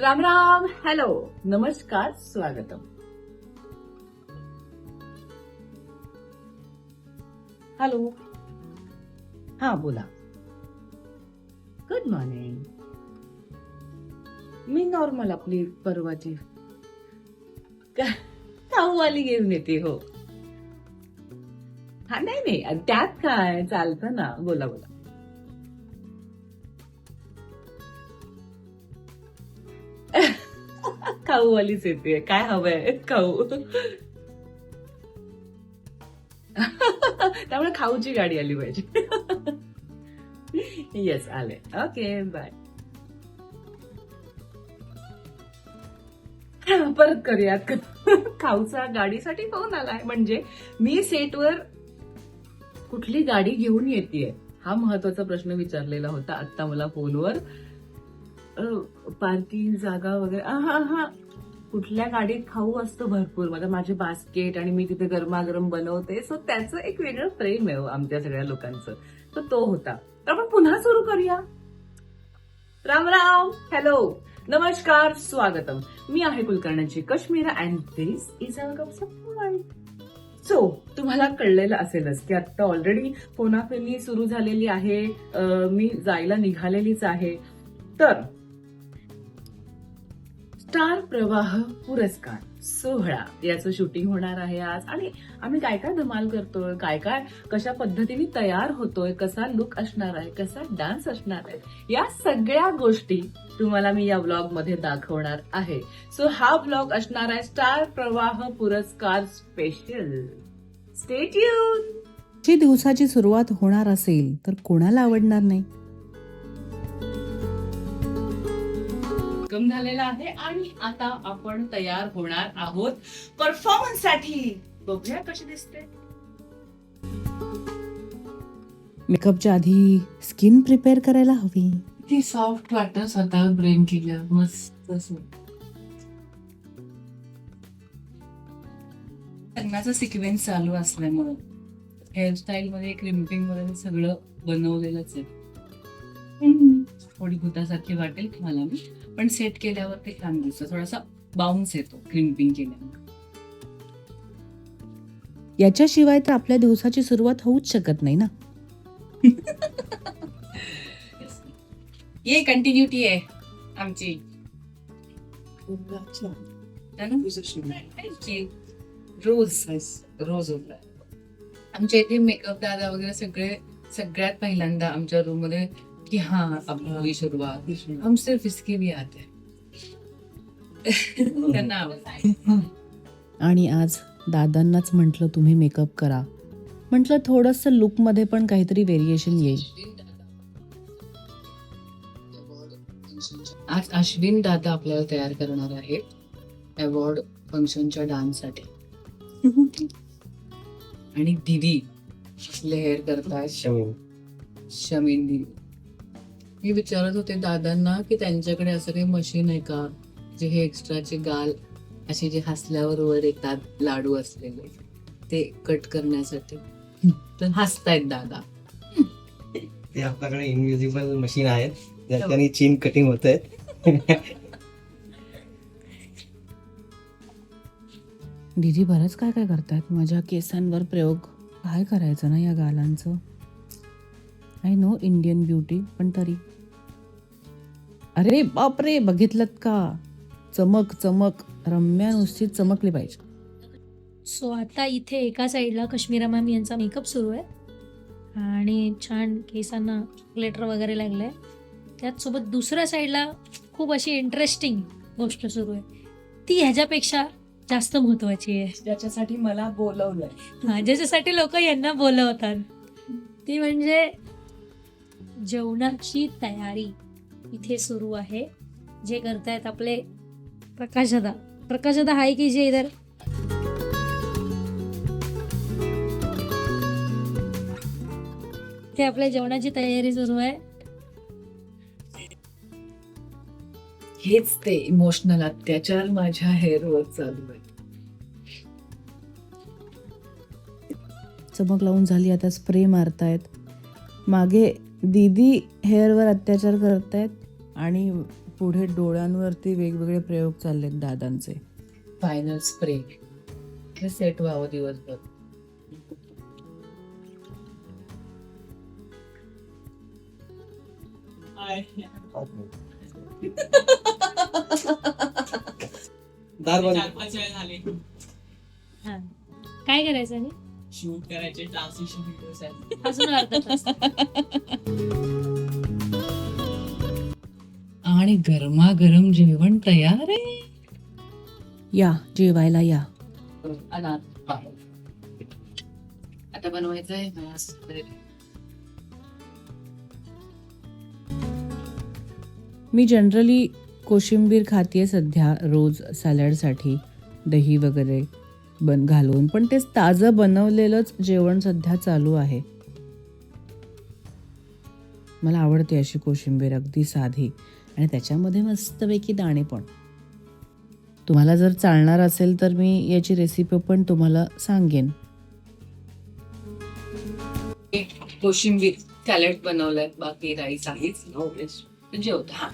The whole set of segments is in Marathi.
राम राम, हॅलो, नमस्कार, स्वागतम. हॅलो, हा बोला. Good morning. मी नॉर्मल आपली परवाची खाऊवाली घेऊन येते. हो, हा, नाही त्यात काय चालतं ना. बोला बोला. खाऊवालीच येते. काय हवंय? खाऊ. त्यामुळे खाऊची गाडी आली पाहिजे. येस, आले. Okay, bye. परत करूयात. खाऊचा गाडीसाठी फोन आलाय. म्हणजे मी सेटवर कुठली गाडी घेऊन येते हा महत्वाचा प्रश्न विचारलेला होता आता मला फोनवर. पार्किंग जागा वगैरे, हा, कुठल्या गाडीत खाऊ असतो भरपूर. माझे बास्केट आणि मी तिथे गरमागरम बनवते. सो त्याचं एक वेगळं प्रेम आहे आमच्या सगळ्या लोकांचं. तर तो होता. तर आपण पुन्हा सुरू करूया. राम राम, हॅलो, नमस्कार, स्वागतम. मी आहे कुलकर्णीची Kashmira and this is our cup of world. सो तुम्हाला कळलेलं असेलच की आता ऑलरेडी फोनाफोनी सुरू झालेली आहे. मी जायला निघालेलीच आहे. तर स्टार प्रवाह पुरस्कार सोहळा याचं शूटिंग होणार आहे आज. आणि आम्ही काय काय धमाल करतोय, काय कशा पद्धतीने तयार होतोय, कसा लुक असणार आहे, कसा डान्स असणार आहे, या सगळ्या गोष्टी तुम्हाला मी या व्लॉग मध्ये दाखवणार आहे. सो हा व्लॉग असणार आहे स्टार प्रवाह पुरस्कार स्पेशल. Stay tune. जी दिवसाची सुरुवात होणार असेल तर कोणाला आवडणार नाही. कम झालेला आहे आणि आता आपण तयार होणार आहोत परफॉर्मन्स साठी. बघूया कशी दिसते. मेकअपच्या आधी स्किन प्रिपेअर करायला हवी. ती सॉफ्ट वाटत स्वतःवर ब्रेन केलं मस्त. लग्नाचा सिक्वेन्स चालू असल्यामुळे हेअरस्टाईल मध्ये क्रिम्पिंग वगैरे सगळं बनवलेलंच आहे. थोडी भूतासारखी वाटेल तुम्हाला मी, पण सेट केल्यावर ते छान दिसतं. थोडासा बाउन्स येतो क्रिम्पिंग केल्यावर. याच्याशिवाय तर आपल्या दिवसाची सुरुवात होऊच शकत नाही ना. ये कंटिन्युटी आहे आमची. रोज आमच्या इथे मेकअप दादा वगैरे सगळ्यात पहिल्यांदा आमच्या रूम मध्ये कि हाँ अब हुई शुरुआत, हम सिर्फ इसके लिए आते हैं. त्यांना आवडतं. आणि आज दादांनाच म्हटलं तुम्ही मेकअप करा. म्हटलं थोडंसं लुक मध्ये पण काहीतरी व्हेरिएशन येईल. आज अश्विन दादा आपल्याला तयार करणार आहेत अवॉर्ड फंक्शनच्या डान्ससाठी. आणि दिदी आपले हेअर करतायत शमीन दिदी. मी विचारत होते दादांना की त्यांच्याकडे असं काही मशीन आहे का जे हे एक्स्ट्राचे गाल असे जे हसल्यावर वर येतात लाडू असलेले ते कट करण्यासाठी. तर हसतायत दादा. ते आपल्याकडे इनव्हिजिबल मशीन आहेत ज्याच्याने चीन कटिंग होत आहे. दीदी बरंच काय करतायत. माझ्या केसांवर प्रयोग काय करायचं ना या गालांचं. आय नो इंडियन ब्युटी, पण तरी. अरे बापरे, बघितलं का? चमक चमक, रम्या नुसती चमकली पाहिजे. सो आता इथे एका साईडला कश्मीरा मॅम यांचा मेकअप सुरू आहे आणि छान केसांना ग्लिटर वगैरे लागलंय. त्याचसोबत दुसऱ्या साईडला खूप अशी इंटरेस्टिंग गोष्ट सुरू आहे. ती ह्याच्यापेक्षा जास्त महत्वाची आहे, ज्याच्यासाठी मला बोलवलंय. ज्याच्यासाठी लोक यांना बोलवतात. ती म्हणजे जेवणाची तयारी इथे सुरू आहे. जे करतायत आपले प्रकाशदा हाय की जे इधर. ते आपल्या जेवणाची तयारी सुरू आहे. हेच ते इमोशनल अत्याचार माझ्या हेअरवर चालू आहे. चमक लावून झाली, आता स्प्रे मारतायत. मागे दीदी हेअरवर अत्याचार करतायत आणि पुढे डोळ्यांवरती वेगवेगळे प्रयोग चाललेत दादांचे. फायनल स्प्रे सेट व्हावं दिवसभर. दार बंद. हा. काय करायचं आणि शूट करायचे ट्रान्सलेशन व्हिडिओज आहेत. अजून अर्धा तास. आणि गरमागरम जेवण तयार आहे. या जेवायला या. आता बनवायचंय. मी जनरली कोशिंबीर खातीये सध्या रोज सॅलडसाठी दही वगैरे घालून, पण ते ताजं बनवलेलंच जेवण सध्या चालू आहे. मला आवडते अशी कोशिंबीर, अगदी साधी आणि त्याच्यामध्ये मस्तपैकी दाणे पण. तुम्हाला जर चालणार असेल तर मी याची रेसिपी पण तुम्हाला सांगेन. कोशिंबीर सॅलड बनवलंय, बाकी राईस आहेच. जेवता हा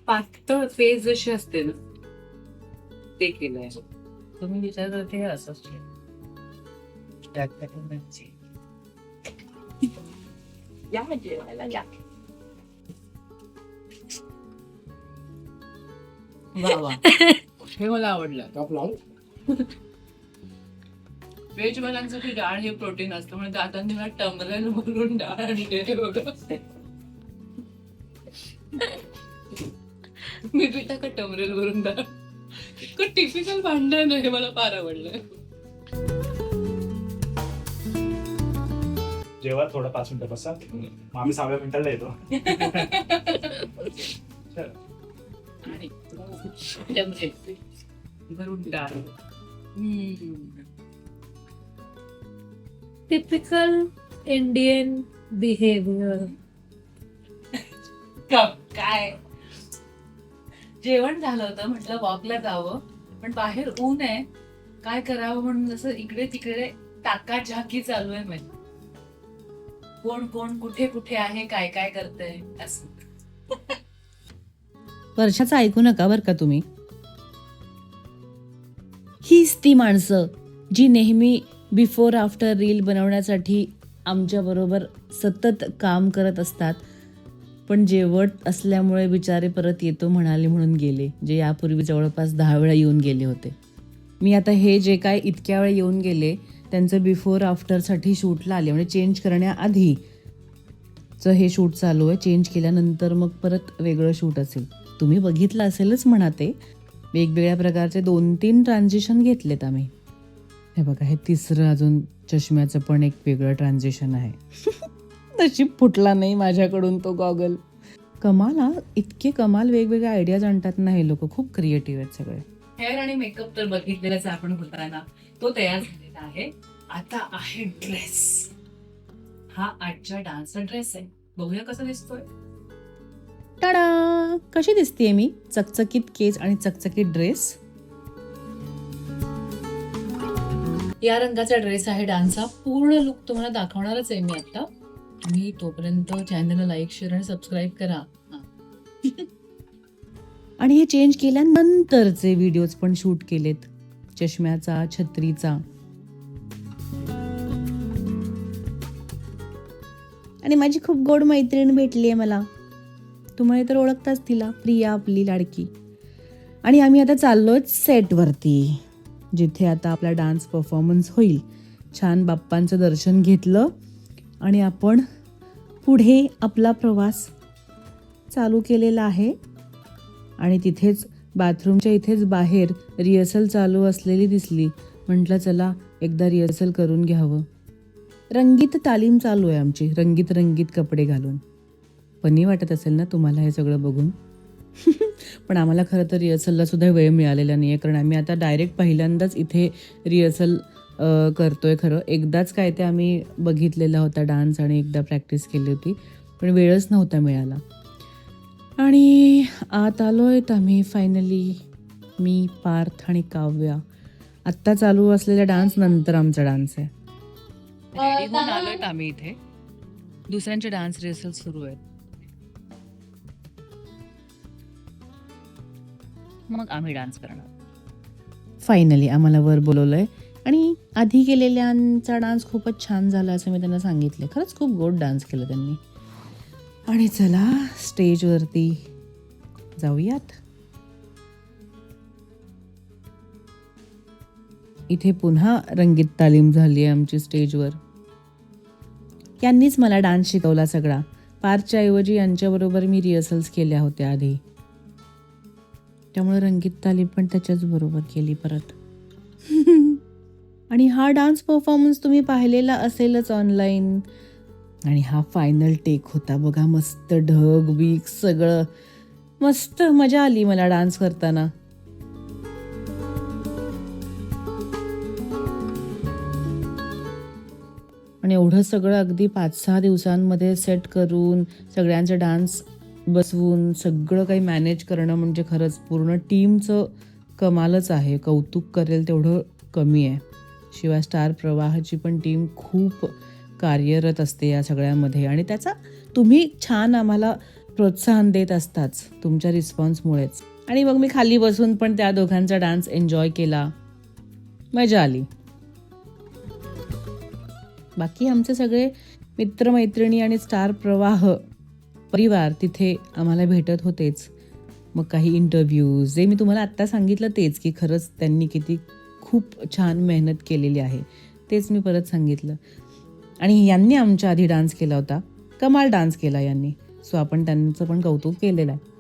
पातळ पेज जशी असते ना ते केलंय. तुम्ही विचार करते असंच या जेवायला या. वा वा, हे मला आवडलं. व्हेज वाल्यांसाठी डाळ हे प्रोटीन असतं म्हणून दादांनी मला टमरेल भरून डाळ आणली बघा. मी पिता का टमरेल भरून डाळ. इतकं टिपिकल भांडण आहे, मला फार आवडलं. जेव्हा थोडं 5 मिनिटं बसा, मग आम्ही 6व्या मिनिटाला येतो. आणि टमरेल भरून डाळ. Typical Indian behaviour. काय जेवण झालं होतं, म्हटलं वॉकला जावं, पण बाहेर ऊन आहे, काय करावं म्हणून असं इकडे तिकडे टाकाझाकी चालू आहे. म्हणजे कोण कोण कुठे कुठे आहे, काय काय करतंय असं. वर्षाचं ऐकू नका बर का तुम्ही. हीच ती माणसं जी नेहमी बिफोर आफ्टर रील बनवण्यासाठी आमच्या बरोबर सतत काम करत असतात, पण जेवत असल्यामुळे बिचारे परत येतो म्हणाले म्हणून गेले, जे यापूर्वी जवळपास 10 वेळा येऊन गेले होते. मी आता हे जे काय इतक्या वेळा येऊन गेले त्यांचं बिफोर आफ्टरसाठी शूटला आले, म्हणजे चेंज करण्याआधीचं हे शूट चालू आहे. चेंज केल्यानंतर मग परत वेगळं शूट असेल. तुम्ही बघितलं असेलच म्हणा. ते वेगवेगळ्या प्रकारचे 2-3 ट्रान्झिशन घेतलेत आम्ही. हे बघा, हे तिसरं अजून चष्म्याचं पण एक वेगळं ट्रान्झिशन आहे. नशीब फुटला नाही माझ्याकडून तो गॉगल. कमाल हा, इतके कमाल वेगवेगळ्या आयडियाज आणतात ना हे लोक. खूप क्रिएटिव्ह आहेत सगळे. हेअर आणि मेकअप तर बघितलेलाच आपण होताना, तो तयार झालेला आहे. आता आहे ड्रेस. हा आजच्या डान्सचा ड्रेस आहे. बघूया कसा दिसतोय. टाडा, कशी दिसतेय मी. चकचकीत केस आणि चकचकीत ड्रेस. या रंगाचा ड्रेस आहे डान्सचा. पूर्ण लुक तुम्हाला दाखवणारच आहे मी आता. तुम्ही तोपर्यंत चॅनलला लाईक, शेअर आणि सबस्क्राईब करा. आणि हे चेंज केल्यानंतरचे व्हिडिओज पण शूट केलेत, चष्म्याचा, छत्रीचा. आणि माझी खूप गोड मैत्रीण भेटली आहे मला. तुम्हाला तर ओळखताच तिला, प्रिया आपली लाडकी. आणि आम्ही आता चाललोय सेटवरती, जिथे आता आपला डान्स परफॉर्मन्स होईल. छान बाप्पांचं दर्शन घेतलं आणि आपण पुढे आपला प्रवास चालू केलेला आहे. आणि तिथेच बाथरूमच्या इथेच बाहेर रिहर्सल चालू असलेली दिसली. म्हटलं चला एकदा रिहर्सल करून घ्यावं. रंगीत तालीम चालू आहे आमची, रंगीत रंगीत कपडे घालून. फनी वाटत असेल ना तुम्हाला हे सगळं बघून. पण आम्हाला खरं तर रिहर्सलला सुद्धा वेळ मिळालेला नाही आहे, कारण आम्ही आता डायरेक्ट पहिल्यांदाच इथे रिहर्सल करतोय. खरं एकदाच काय ते आम्ही बघितलेला होता डान्स आणि एकदा प्रॅक्टिस केली होती, पण वेळच नव्हता मिळाला. आणि आत आलोय आम्ही फायनली. मी, पार्थ आणि काव्या. आत्ता चालू असलेल्या डान्स नंतर आमचा डान्स आहे. रेडी होऊन आलोय आम्ही इथे. दुसऱ्यांचे डान्स रिहर्सल सुरू आहेत. मग आम्ही डान्स करणार. फायनली आम्हाला वर बोलवलंय आणि आधी केलेल्यांचा डान्स खूपच छान झाला असं मी त्यांना सांगितलं. खरंच खूप गोड डान्स केलं त्यांनी. आणि चला स्टेजवरती जाऊयात. इथे पुन्हा रंगीत तालीम झाली आहे आमची स्टेजवर. यांनीच मला डान्स शिकवला सगळा. पार्टच्या ऐवजी यांच्याबरोबर मी रिहर्सल्स केल्या होत्या आधी, त्यामुळे रंगीत तालीम पण त्याच्याच बरोबर केली परत. आणि हा डान्स परफॉर्मन्स तुम्ही पाहिलेला असेलच ऑनलाईन. आणि हा फायनल टेक होता बघा. मस्त ढग बीक सगळं मस्त मजा आली मला डान्स करताना. आणि एवढं सगळं अगदी 5-6 दिवसांमध्ये सेट करून सगळ्यांचे डान्स बसवून सगळं काही मॅनेज करणं म्हणजे खरंच पूर्ण टीमचं कमालच आहे. कौतुक करेल तेवढं कमी आहे. शिवाय स्टार प्रवाहाची पण टीम खूप कार्यरत असते या सगळ्यामध्ये आणि त्याचा तुम्ही छान आम्हाला प्रोत्साहन देत असताच तुमच्या रिस्पॉन्समुळेच. आणि मग मी खाली बसून पण त्या दोघांचा डान्स एन्जॉय केला. मजा आली. बाकी आमचे सगळे मित्रमैत्रिणी आणि स्टार प्रवाह परिवार तिथे आम्हाला भेटत होतेच. मग काही इंटरव्ह्यूज जे मी तुम्हाला आत्ता सांगितलं तेच, की खरंच त्यांनी किती खूप छान मेहनत केलेली आहे तेच मी परत सांगितलं. आणि यांनी आमच्या आधी डान्स केला होता. कमाल डान्स केला यांनी. सो आपण त्यांचं पण कौतुक केलेलं आहे.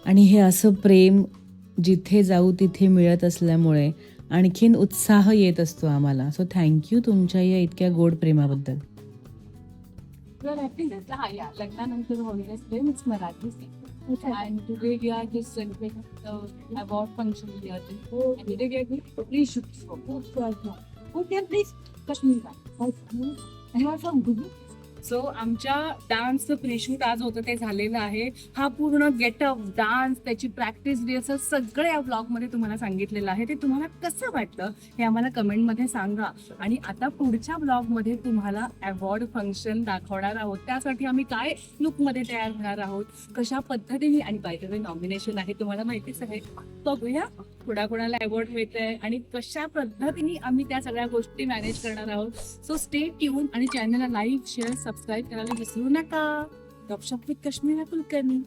आणि हे असं प्रेम जिथे जाऊ तिथे मिळत असल्यामुळे आणखीन उत्साह येत असतो आम्हाला. सो थँक्यू तुमच्या या इतक्या गोड प्रेमाबद्दल. लग्नानंतर हॉलिडेज डे मीच Marathi and today we are just celebrating the award function here. And today we are going to pre-shoot. Okay, please, Kashmir. You are from Dubai? So आमच्या डान्सचं प्रीशूट आज होतं ते झालेलं आहे. हा पूर्ण गेटअप डान्स त्याची प्रॅक्टिस रिहर्सल सगळं या ब्लॉगमध्ये तुम्हाला सांगितलेलं आहे. ते तुम्हाला कसं वाटलं हे आम्हाला कमेंटमध्ये सांगा. आणि आता पुढच्या ब्लॉगमध्ये तुम्हाला अवॉर्ड फंक्शन दाखवणार आहोत. त्यासाठी आम्ही काय लुकमध्ये तयार होणार आहोत, कशा पद्धतीने, आणि बाय द वे नॉमिनेशन आहे तुम्हाला माहितीच आहे. बघूया कोणाकोणाला अवॉर्ड मिळतंय आणि कशा पद्धतीने आम्ही त्या सगळ्या गोष्टी मॅनेज करणार आहोत. सो स्टे ट्यून आणि चॅनलला लाईक शेअर सबस्क्राईब करायला विसरू नका. गपशप विथ कश्मीरा कुलकर्णी.